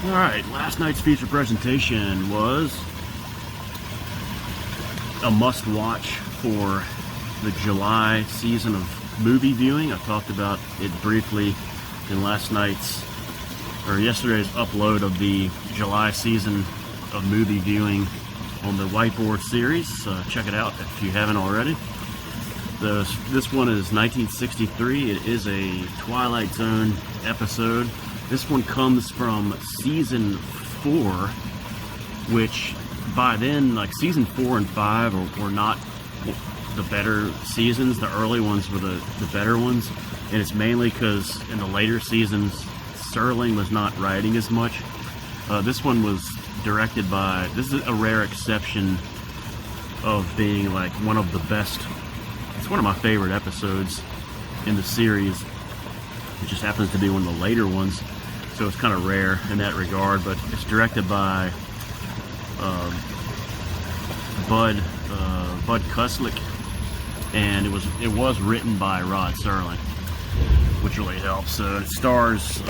Alright, last night's feature presentation was a must-watch for the July season of movie viewing. I talked about it briefly in yesterday's upload of the July season of movie viewing on the Whiteboard series. Check it out if you haven't already. This one is 1963. It is a Twilight Zone episode. This one comes from season 4, which by then, like season 4 and 5 were not the better seasons. The early ones were the better ones, and it's mainly because in the later seasons, Serling was not writing as much. This one was directed by, this is a rare exception of being like one of the best. It's one of my favorite episodes in the series. It just happens to be one of the later ones, so it's kind of rare in that regard. But it's directed by Bud Kuslik, and it was written by Rod Serling, which really helps. So it stars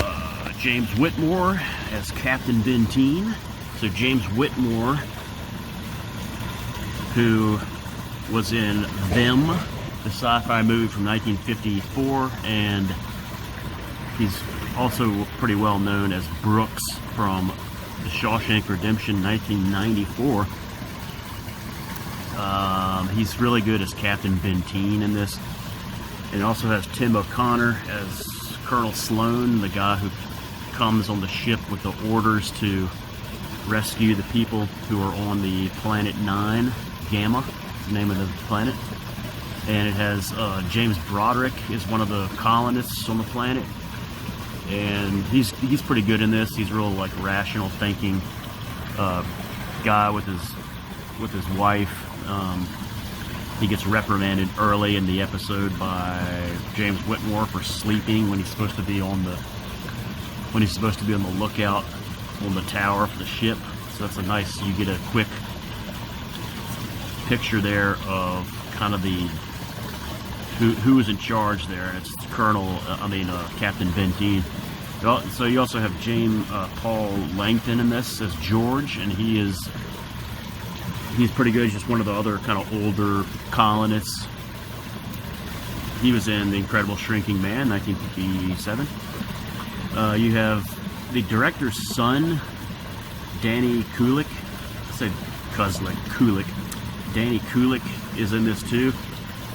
James Whitmore as Captain Benteen. So James Whitmore, who was in Them, the sci-fi movie from 1954, and he's also pretty well known as Brooks from The Shawshank Redemption 1994. He's really good as Captain Benteen in this. And it also has Tim O'Connor as Colonel Sloan, the guy who comes on the ship with the orders to rescue the people who are on the planet 9, Gamma, the name of the planet. And it has James Broderick is one of the colonists on the planet, and he's pretty good in this. He's real like rational thinking guy with his wife. He gets reprimanded early in the episode by James Whitmore for sleeping when he's supposed to be on the lookout on the tower for the ship. So that's a nice, you get a quick picture there of kind of the who is in charge there, and it's Captain Benteen. So you also have Paul Langton in this as George, and he's pretty good. He's just one of the other kind of older colonists. He was in The Incredible Shrinking Man, 1957. You have the director's son, Danny Kulik. I said Kulik. Danny Kulik is in this too,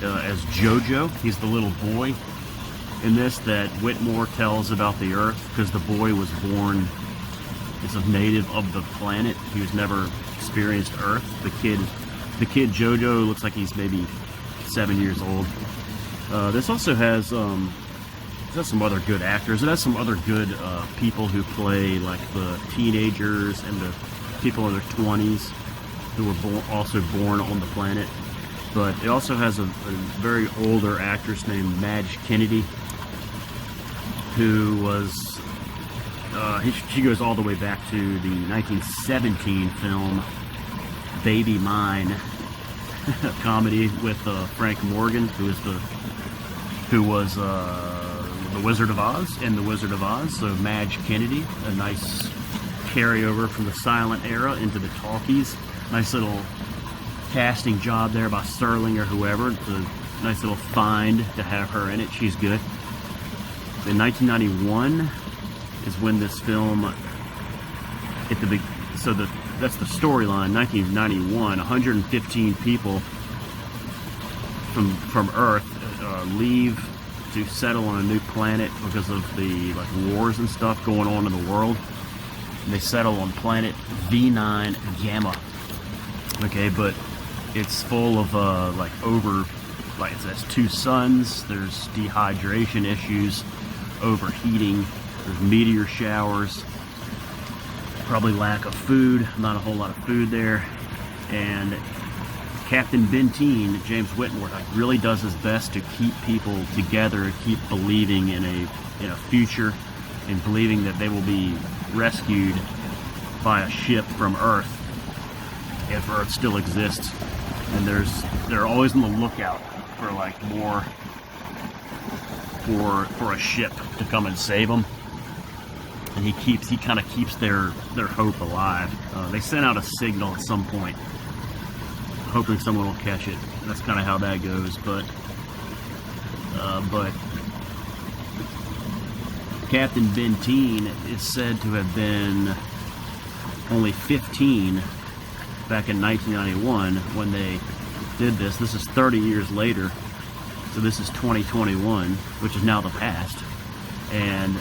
as Jojo. He's the little boy in this that Whitmore tells about the Earth, because the boy was born as a native of the planet. He was never experienced Earth. The kid Jojo looks like he's maybe 7 years old. This also has some other good actors. It has some other good people who play like the teenagers and the people in their 20s who were also born on the planet. But it also has a very older actress named Madge Kennedy, who was she goes all the way back to the 1917 film Baby Mine, a comedy with Frank Morgan, who was the Wizard of Oz and the Wizard of Oz. So Madge Kennedy, a nice carryover from the silent era into the talkies. Nice little casting job there by Serling or whoever. It's a nice little find to have her in it. She's good. In 1991 is when this film that's the storyline. 1991, 115 people from Earth leave to settle on a new planet because of the wars and stuff going on in the world. And they settle on planet V9 Gamma. Okay, but it's full of it has 2 suns. There's dehydration issues, overheating. There's meteor showers. Probably lack of food. Not a whole lot of food there. And Captain Benteen, James Whitmore, really does his best to keep people together, keep believing in a future, and believing that they will be rescued by a ship from Earth if Earth still exists. And they're always on the lookout for more for a ship to come and save them. and he kind of keeps their hope alive. They sent out a signal at some point, hoping someone will catch it. That's kind of how that goes. But Captain Benteen is said to have been only 15 back in 1991 when they did this. This is 30 years later, so this is 2021, which is now the past. And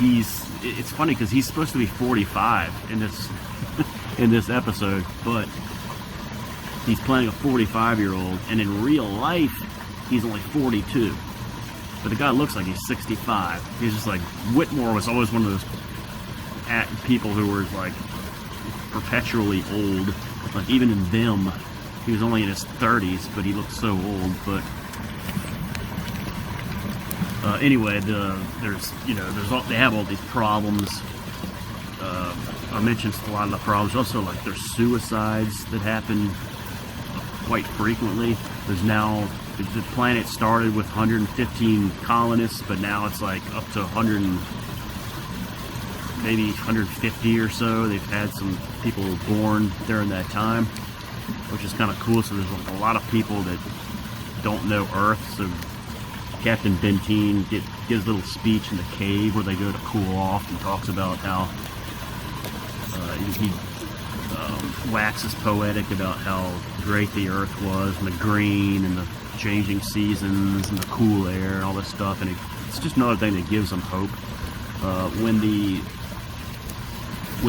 it's funny because he's supposed to be 45 in this in this episode, but he's playing a 45-year-old, and in real life he's only 42. But the guy looks like he's 65. He's just like, Whitmore was always one of those people who were like perpetually old. Like even in Them, he was only in his 30s, but he looked so old. But anyway, they have all these problems. I mentioned a lot of the problems. Also, like there's suicides that happen quite frequently. There's now the planet started with 115 colonists, but now it's like up to 100, maybe 150 or so. They've had some people born during that time, which is kind of cool. So there's a lot of people that don't know Earth. So Captain Benteen gives a little speech in the cave where they go to cool off, and talks about how he waxes poetic about how great the Earth was, and the green, and the changing seasons, and the cool air, and all this stuff. And it's just another thing that gives them hope. When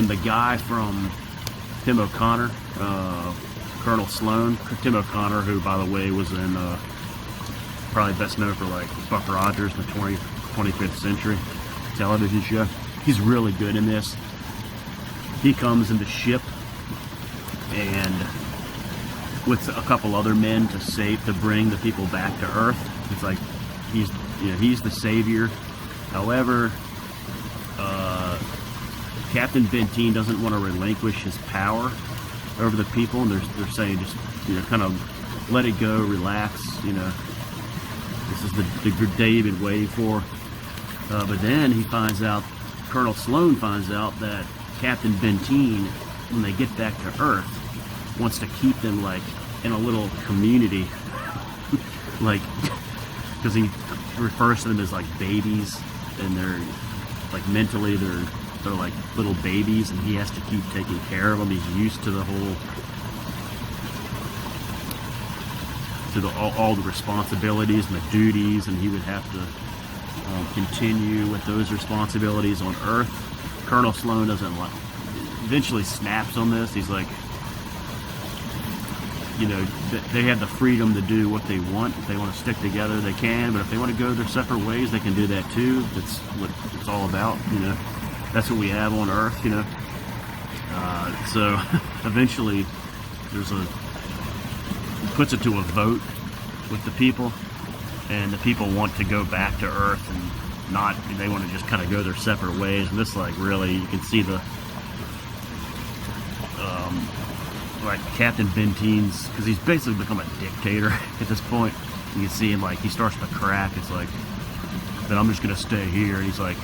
the guy from Tim O'Connor, Colonel Sloan, Tim O'Connor, who by the way was in probably best known for like Buck Rogers, the 25th Century television show. He's really good in this. He comes in the ship and with a couple other men to bring the people back to Earth. It's like he's the savior. However, Captain Benteen doesn't want to relinquish his power over the people, and they're saying just kind of let it go, relax. This is the day you've been waiting for. But then Colonel Sloan finds out that Captain Benteen, when they get back to Earth, wants to keep them like in a little community, like because he refers to them as like babies, and they're like mentally they're like little babies, and he has to keep taking care of them. He's used to the whole all the responsibilities and the duties, and he would have to continue with those responsibilities on Earth. Colonel Sloan eventually snaps on this. He's like, they have the freedom to do what they want. If they want to stick together, they can. But if they want to go their separate ways, they can do that too. That's what it's all about. That's what we have on Earth. So eventually, he puts it to a vote with the people, and the people want to go back to Earth, and they want to just kind of go their separate ways. And this, like, really, you can see the like Captain Benteen's, because he's basically become a dictator at this point. You can see him, like, he starts to crack. It's like, then I'm just gonna stay here. And he's like,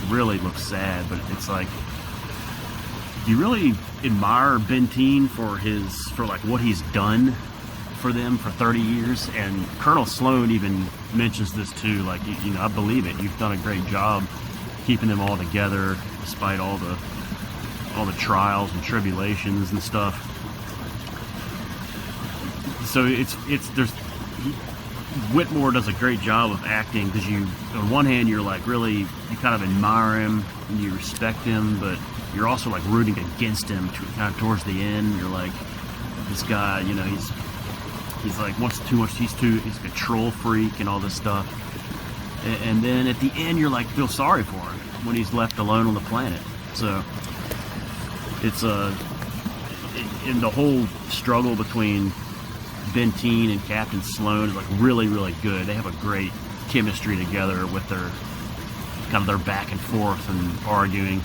really looks sad, but it's like, you really admire Benteen for like what he's done for them for 30 years. And Colonel Sloan even mentions this too, like, I believe it. You've done a great job keeping them all together despite all the trials and tribulations and stuff. So Whitmore does a great job of acting, because on one hand, you're like you kind of admire him and you respect him, but you're also like rooting against him kind of towards the end. You're like, this guy, he's like wants too much. He's a control freak and all this stuff. And then at the end, you're like, feel sorry for him when he's left alone on the planet. So it's in the whole struggle between Benteen and Captain Sloan is like really, really good. They have a great chemistry together with their back and forth and arguing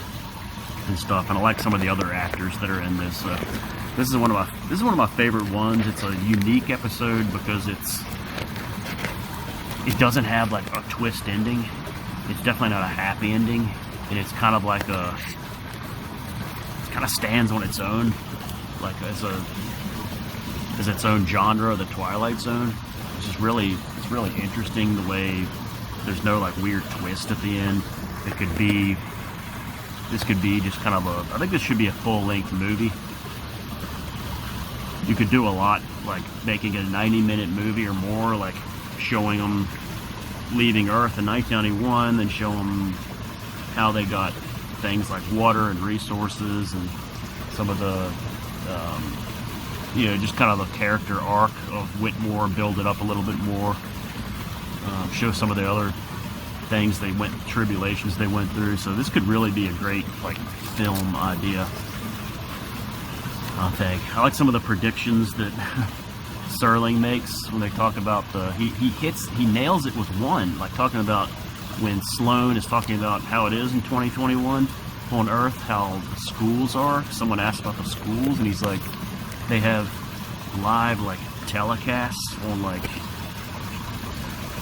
and stuff. And I like some of the other actors that are in this. This is one of my favorite ones. It's a unique episode because it doesn't have like a twist ending. It's definitely not a happy ending, and it's kind of like it kind of stands on its own, like as its own genre, the Twilight Zone. It's really interesting the way there's no like weird twist at the end. This could be just kind of I think this should be a full-length movie. You could do a lot, like making it a 90-minute movie or more, like showing them leaving Earth in 1991, then show them how they got things like water and resources, and some of the just kind of the character arc of Whitmore, build it up a little bit more, show some of the other things tribulations they went through. So this could really be a great like film idea, I think. I like some of the predictions that Serling makes when they talk about he nails it with one, like talking about when Sloan is talking about how it is in 2021 on Earth, how the schools are. Someone asked about the schools, and he's like, they have live like telecasts on, like,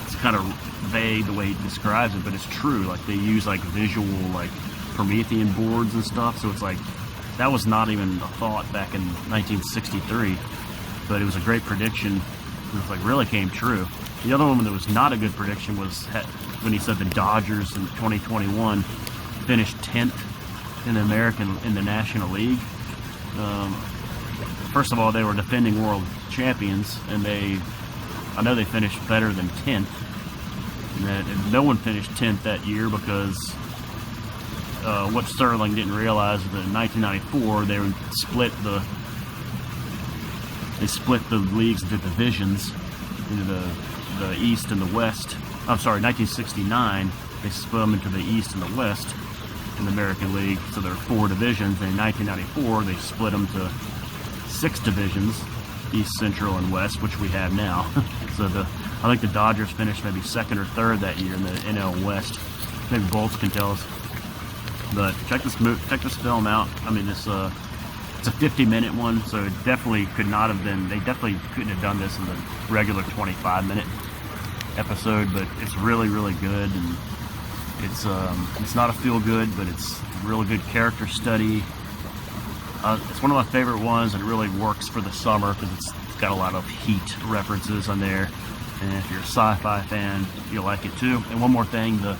it's kind of vague the way he describes it, but it's true. Like they use like visual like Promethean boards and stuff, so it's like that was not even a thought back in 1963, but it was a great prediction. It was like really came true. The other one that was not a good prediction was when he said the Dodgers in 2021 finished 10th in the National League. First of all, they were defending world champions, and I know they finished better than 10th. And no one finished 10th that year because what Serling didn't realize is that in 1994 they split the leagues into divisions, into the East and the West. I'm sorry, 1969 they split them into the East and the West in the American League, so there are 4 divisions. And in 1994 they split them to 6 divisions, East, Central, and West, which we have now. So I think the Dodgers finished maybe 2nd or 3rd that year in the NL West. Maybe Bolts can tell us. But check this film out. I mean, it's a 50-minute one, so it definitely could not have been. They definitely couldn't have done this in the regular 25-minute episode. But it's really good, and it's not a feel-good, but it's a really good character study. It's one of my favorite ones, and it really works for the summer because it's got a lot of Heat references on there. And if you're a sci-fi fan, you'll like it too. And one more thing, the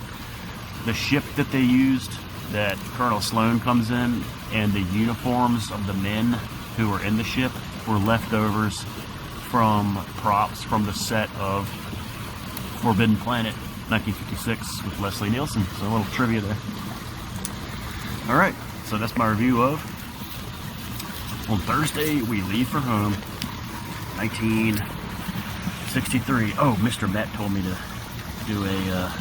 ship that they used, that Colonel Sloan comes in, and the uniforms of the men who were in the ship were leftovers from props from the set of Forbidden Planet 1956 with Leslie Nielsen. So a little trivia there. Alright, so that's my review of On Thursday We Leave for Home, 1963. Oh, Mr. Met told me to do a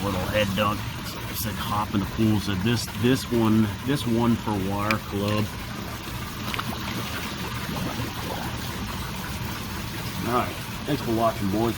little head dunk. I said hop in the pool. So this one for Wire Club. All right, thanks for watching, boys.